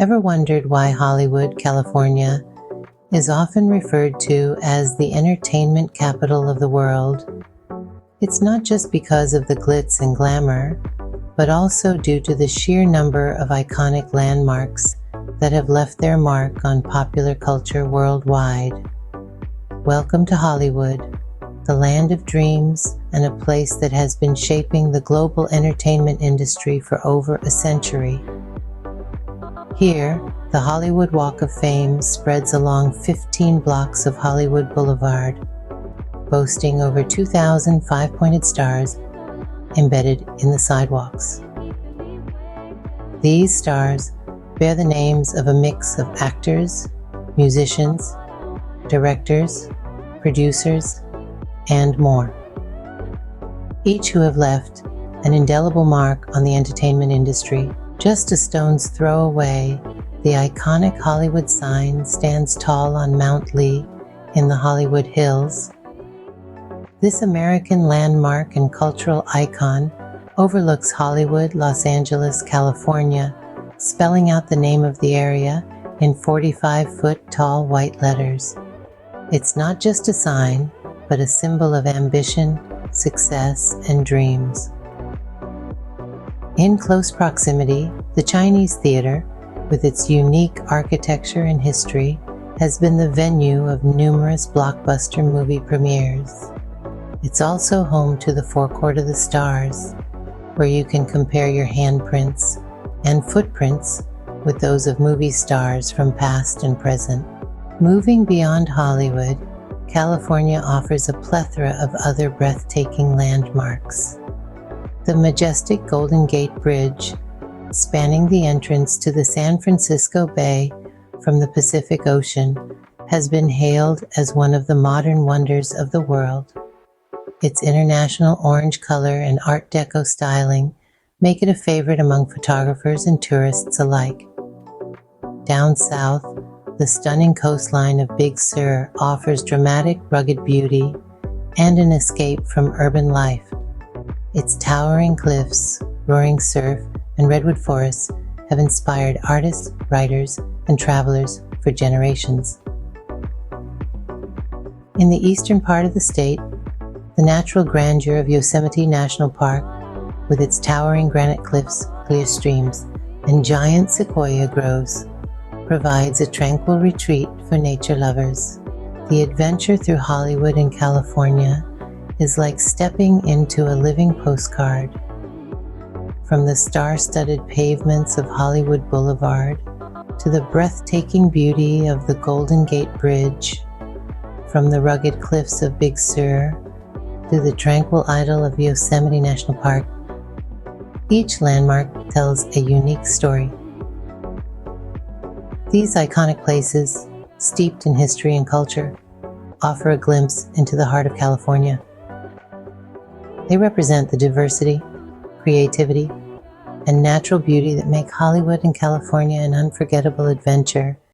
Ever wondered why Hollywood, California, is often referred to as the entertainment capital of the world? It's not just because of the glitz and glamour, but also due to the sheer number of iconic landmarks that have left their mark on popular culture worldwide. Welcome to Hollywood, the land of dreams and a place that has been shaping the global entertainment industry for over a century. Here, the Hollywood Walk of Fame spreads along 15 blocks of Hollywood Boulevard, boasting over 2,000 five-pointed stars embedded in the sidewalks. These stars bear the names of a mix of actors, musicians, directors, producers, and more, each who have left an indelible mark on the entertainment industry. Just a stone's throw away, the iconic Hollywood sign stands tall on Mount Lee in the Hollywood Hills. This American landmark and cultural icon overlooks Hollywood, Los Angeles, California, spelling out the name of the area in 45-foot tall white letters. It's not just a sign, but a symbol of ambition, success, and dreams. In close proximity, the Chinese Theater, with its unique architecture and history, has been the venue of numerous blockbuster movie premieres. It's also home to the Forecourt of the Stars, where you can compare your handprints and footprints with those of movie stars from past and present. Moving beyond Hollywood, California offers a plethora of other breathtaking landmarks. The majestic Golden Gate Bridge, spanning the entrance to the San Francisco Bay from the Pacific Ocean, has been hailed as one of the modern wonders of the world. Its international orange color and Art Deco styling make it a favorite among photographers and tourists alike. Down south, the stunning coastline of Big Sur offers dramatic, rugged beauty and an escape from urban life. Its towering cliffs, roaring surf, and redwood forests have inspired artists, writers, and travelers for generations. In the eastern part of the state, the natural grandeur of Yosemite National Park, with its towering granite cliffs, clear streams, and giant sequoia groves, provides a tranquil retreat for nature lovers. The adventure through Hollywood and California is like stepping into a living postcard. From the star-studded pavements of Hollywood Boulevard to the breathtaking beauty of the Golden Gate Bridge, from the rugged cliffs of Big Sur to the tranquil idyll of Yosemite National Park, each landmark tells a unique story. These iconic places, steeped in history and culture, offer a glimpse into the heart of California. They represent the diversity, creativity, and natural beauty that make Hollywood and California an unforgettable adventure